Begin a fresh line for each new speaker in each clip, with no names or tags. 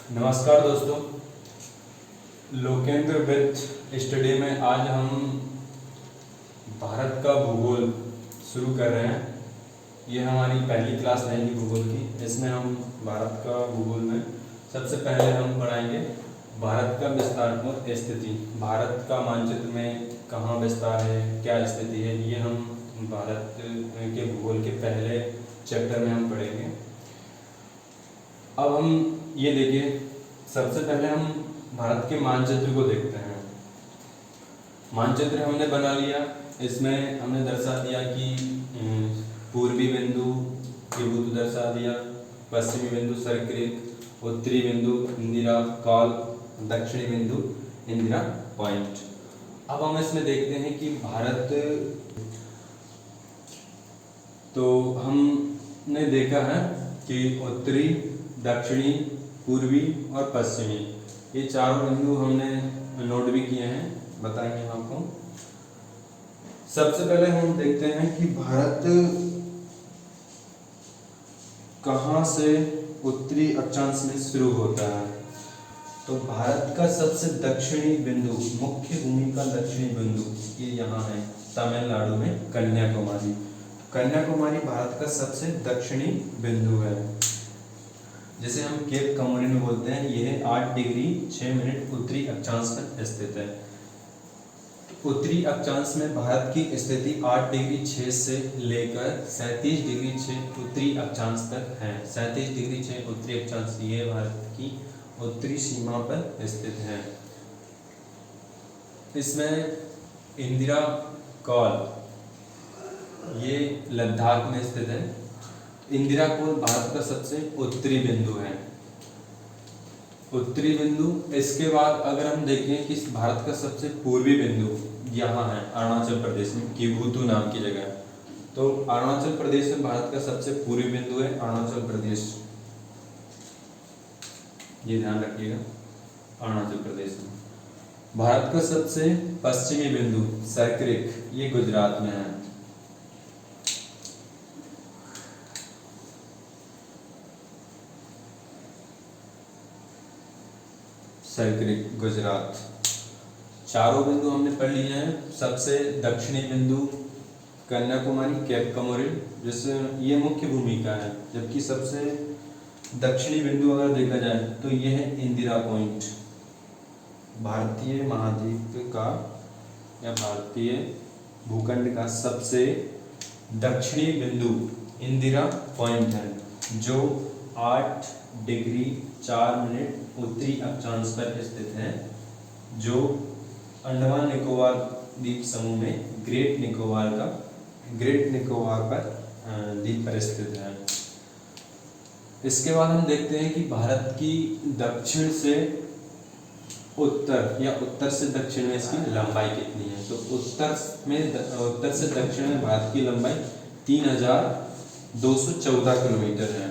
नमस्कार दोस्तों, Lokendra with study में आज हम भारत का भूगोल शुरू कर रहे हैं। ये हमारी पहली क्लास रहेगी भूगोल की। इसमें हम भारत का भूगोल में सबसे पहले हम पढ़ाएंगे भारत का विस्तारात्मक स्थिति। भारत का मानचित्र में कहाँ विस्तार है, क्या स्थिति है, ये हम भारत के भूगोल के पहले चैप्टर में हम पढ़ेंगे। अब हम ये देखिए, सबसे पहले हम भारत के मानचित्र को देखते हैं। मानचित्र हमने बना लिया। इसमें हमने दर्शा दिया कि पूर्वी बिंदु केबुतु दर्शा दिया, पश्चिमी बिंदु सर्करिक, उत्तरी बिंदु इंदिरा कॉल, दक्षिणी बिंदु इंदिरा पॉइंट। अब हम इसमें देखते हैं कि भारत, तो हमने देखा है कि उत्तरी, दक्षिणी, पूर्वी और पश्चिमी, ये चारों बिंदु हमने नोट भी किए हैं, बताएंगे हम आपको। सबसे पहले हम देखते हैं कि भारत कहाँ से उत्तरी अक्षांश में शुरू होता है। तो भारत का सबसे दक्षिणी बिंदु, मुख्य भूमि का दक्षिणी बिंदु ये यहाँ है, तमिलनाडु में कन्याकुमारी। कन्याकुमारी भारत का सबसे दक्षिणी बिंदु है, जिसे हम केप कमोरिन में बोलते हैं। यह 8 डिग्री 6 मिनट उत्तरी अक्षांश पर स्थित है। उत्तरी अक्षांश में भारत की स्थिति 8 डिग्री 6 से लेकर 37 डिग्री 6 उत्तरी अक्षांश तक है। 37 डिग्री 6 उत्तरी अक्षांश ये भारत की उत्तरी सीमा पर स्थित है। इसमें इंदिरा कॉल ये लद्दाख में स्थित है। इंदिरा कॉल भारत का सबसे उत्तरी बिंदु है, उत्तरी बिंदु। इसके बाद अगर हम देखें कि भारत का सबसे पूर्वी बिंदु यहाँ है, अरुणाचल प्रदेश में केबुतु नाम की जगह। तो अरुणाचल प्रदेश में भारत का सबसे पूर्वी बिंदु है अरुणाचल प्रदेश, ये ध्यान रखिएगा, अरुणाचल प्रदेश में। भारत का सबसे पश्चिमी बिंदु सर्करिक, ये गुजरात में है। सर्करिक गुजरात। चारों बिंदु हमने पढ़ लिए हैं। सबसे दक्षिणी बिंदु कन्याकुमारी, केप कमोरिन, जिससे ये मुख्य भूमिका है। जबकि सबसे दक्षिणी बिंदु अगर देखा जाए तो ये है इंदिरा पॉइंट, भारतीय महाद्वीप का या भारतीय भूखंड का सबसे दक्षिणी बिंदु इंदिरा पॉइंट है, जो 8 डिग्री 4 मिनट उत्तरी अक्षांश पर स्थित है, जो अंडमान निकोबार द्वीप समूह में ग्रेट निकोबार पर द्वीप पर स्थित है। इसके बाद हम देखते हैं कि भारत की दक्षिण से उत्तर या उत्तर से दक्षिण में इसकी लंबाई कितनी है। तो उत्तर से दक्षिण में भारत की लंबाई 3214 किलोमीटर है।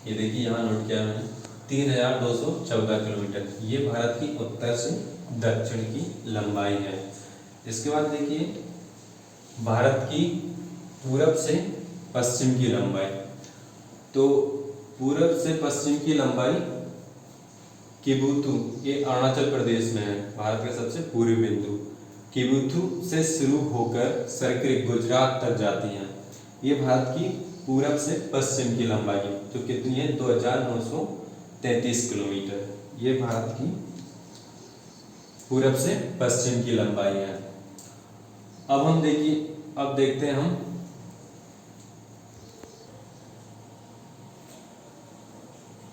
ये देखिए यहाँ नोट किया मैंने, 3214 किलोमीटर ये भारत की उत्तर से दक्षिण की लंबाई है। इसके बाद देखिए भारत की पूरब से पश्चिम की लंबाई। तो पूरब से पश्चिम की लंबाई केबुतु, ये अरुणाचल प्रदेश में है, भारत का सबसे पूर्वी बिंदु। केबुतु से शुरू होकर सर्करिक गुजरात तक जाती हैं। ये भारत की पूरब से पश्चिम की लंबाई जो कितनी है, 2933 किलोमीटर। ये भारत की पूरब से पश्चिम की लंबाई है। अब देखते हैं हम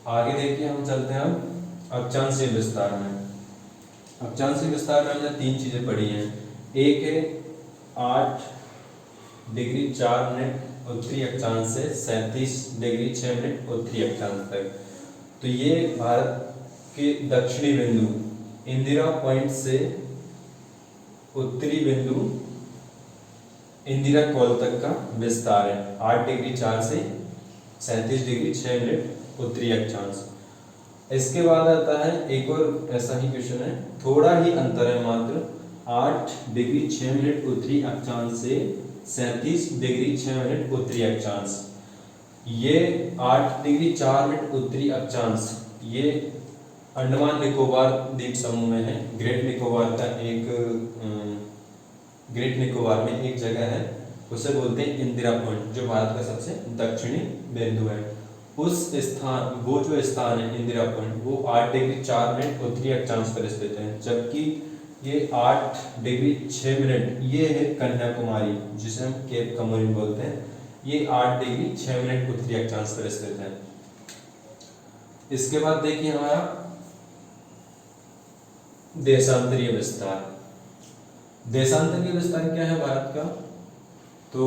आगे। देखिए हम चलते हैं अब अक्षांशीय विस्तार में। अक्षांशीय विस्तार में हमने 3 चीजें पढ़ी हैं। एक है 8 डिग्री 4 मिनट उत्तरी अक्षांश से 37 डिग्री 6 मिनट उत्तरी अक्षांश तक। तो ये भारत के दक्षिणी बिंदु इंदिरा पॉइंट से उत्तरी बिंदु इंदिरा कॉल तक का विस्तार है। 8 डिग्री 4 से 37 डिग्री 6 मिनट उत्तरी अक्षांश। इसके बाद आता है एक और ऐसा ही क्वेश्चन है, थोड़ा ही अंतर है मात्र, 8 डिग्री 6 मिनट उत्तरी अक्षांश से 37 डिग्री 6 मिनट उत्तरी अक्षांश। ये 8 डिग्री 4 मिनट उत्तरी अक्षांश ये अंडमान निकोबार द्वीप समूह में है। ग्रेट निकोबार में एक जगह है, उसे बोलते हैं इंदिरा पॉइंट, जो भारत का सबसे दक्षिणी बिंदु है। वो जो स्थान है इंदिरा पॉइंट, वो 8 डिग्री 4 मिनट उत्तरी अक्षांश पर स्थित है, जबकि ये 8 डिग्री 6 मिनट ये है कन्याकुमारी, जिसे हम केप कमोरिन बोलते हैं। ये 8 डिग्री 6 मिनट उत्तरी अक्षांश पर स्थित है। इसके बाद देखिए हमारा देशांतरीय विस्तार। देशांतरीय विस्तार क्या है भारत का? तो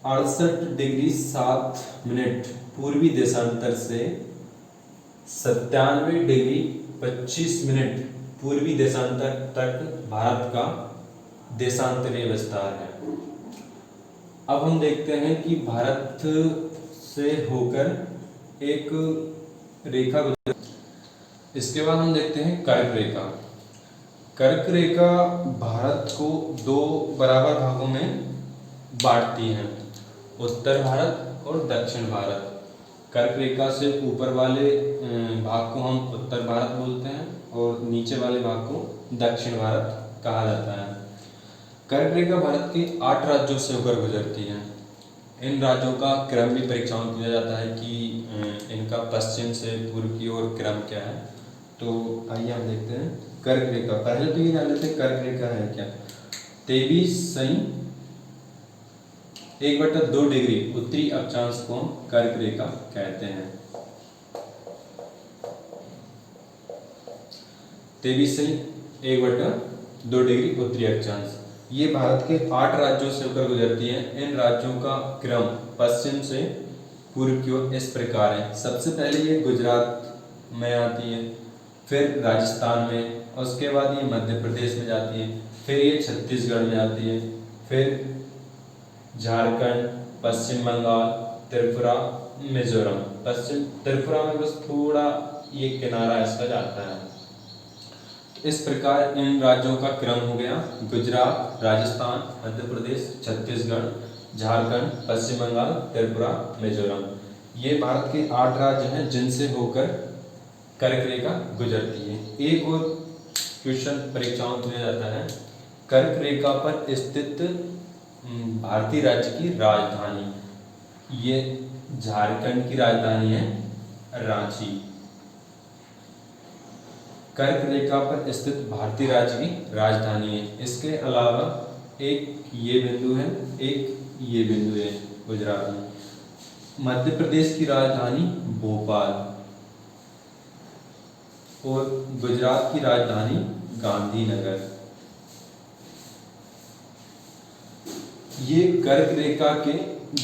68 डिग्री 7 मिनट पूर्वी देशांतर से 97 डिग्री 25 मिनट पूर्वी देशांतर तक भारत का देशांतरीय विस्तार है। अब हम देखते हैं कि भारत से होकर एक रेखा गुजर। इसके बाद हम देखते हैं कर्क रेखा। कर्क रेखा भारत को 2 बराबर भागों में बांटती है, उत्तर भारत और दक्षिण भारत। कर्क रेखा से ऊपर वाले भाग को हम उत्तर भारत बोलते हैं और नीचे वाले भाग को दक्षिण भारत कहा जाता है। कर्क रेखा भारत के 8 राज्यों से होकर गुजरती है। इन राज्यों का क्रम भी परीक्षाओं में पूछा जाता है कि इनका पश्चिम से पूर्व की ओर क्रम क्या है। तो आइए हम देखते हैं कर्क रेखा। पहले तो ये जान लेते हैं कर्क रेखा है क्या। 23.1/2 डिग्री उत्तरी अक्षांश को हम कर्क रेखा कहते हैं। 23.1/2 डिग्री उत्तरी अक्षांश ये भारत के 8 राज्यों से होकर गुजरती है। इन राज्यों का क्रम पश्चिम से पूर्व की ओर इस प्रकार है। सबसे पहले ये गुजरात में आती है, फिर राजस्थान में, उसके बाद ये मध्य प्रदेश में जाती है, फिर ये छत्तीसगढ़ में आती है, फिर झारखंड, पश्चिम बंगाल, त्रिपुरा, मिजोरम। पश्चिम त्रिपुरा में बस थोड़ा ये किनारा इसका जाता है। इस प्रकार इन राज्यों का क्रम हो गया गुजरात, राजस्थान, मध्य प्रदेश, छत्तीसगढ़, झारखंड, पश्चिम बंगाल, त्रिपुरा, मिजोरम। ये भारत के 8 राज्य हैं जिनसे होकर कर्क रेखा गुजरती है। एक और क्वेश्चन परीक्षाओं में पूछा जाता है, कर्क रेखा पर स्थित भारतीय राज्य की राजधानी। ये झारखंड की राजधानी है रांची। कर्क रेखा पर स्थित भारतीय राज्य की राजधानी है। इसके अलावा एक ये बिंदु है, एक ये बिंदु है गुजरात में। मध्य प्रदेश की राजधानी भोपाल और गुजरात की राजधानी गांधीनगर। ये कर्क रेखा के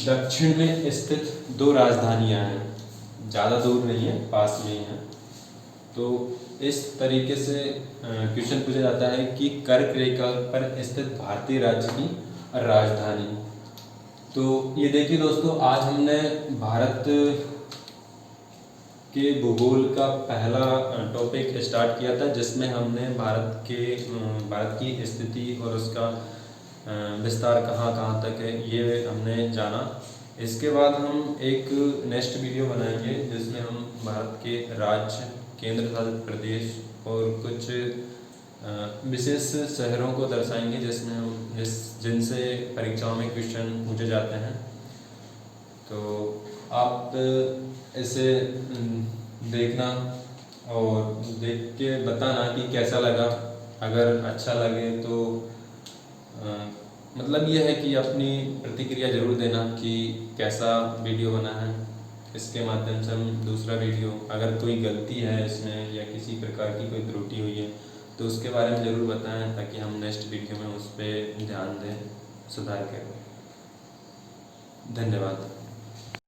दक्षिण में स्थित 2 राजधानियां हैं, ज़्यादा दूर नहीं है, पास में ही है। तो इस तरीके से क्वेश्चन पूछा जाता है कि कर्क रेखा पर स्थित भारतीय राज्य की राजधानी। तो ये देखिए दोस्तों, आज हमने भारत के भूगोल का पहला टॉपिक स्टार्ट किया था, जिसमें हमने भारत की स्थिति और उसका विस्तार कहाँ कहाँ तक है ये हमने जाना। इसके बाद हम एक नेक्स्ट वीडियो बनाएंगे जिसमें हम भारत के राज्य, केंद्र शासित प्रदेश और कुछ विशेष शहरों को दर्शाएंगे जिनसे परीक्षाओं में क्वेश्चन पूछे जाते हैं। तो आप इसे देखना और देख के बताना कि कैसा लगा। अगर अच्छा लगे तो मतलब यह है कि अपनी प्रतिक्रिया जरूर देना कि कैसा वीडियो बना है। इसके माध्यम से हम दूसरा वीडियो, अगर कोई गलती है इसमें या किसी प्रकार की कोई त्रुटि हुई है तो उसके बारे में ज़रूर बताएं, ताकि हम नेक्स्ट वीडियो में उस पर ध्यान दें, सुधार करें। धन्यवाद।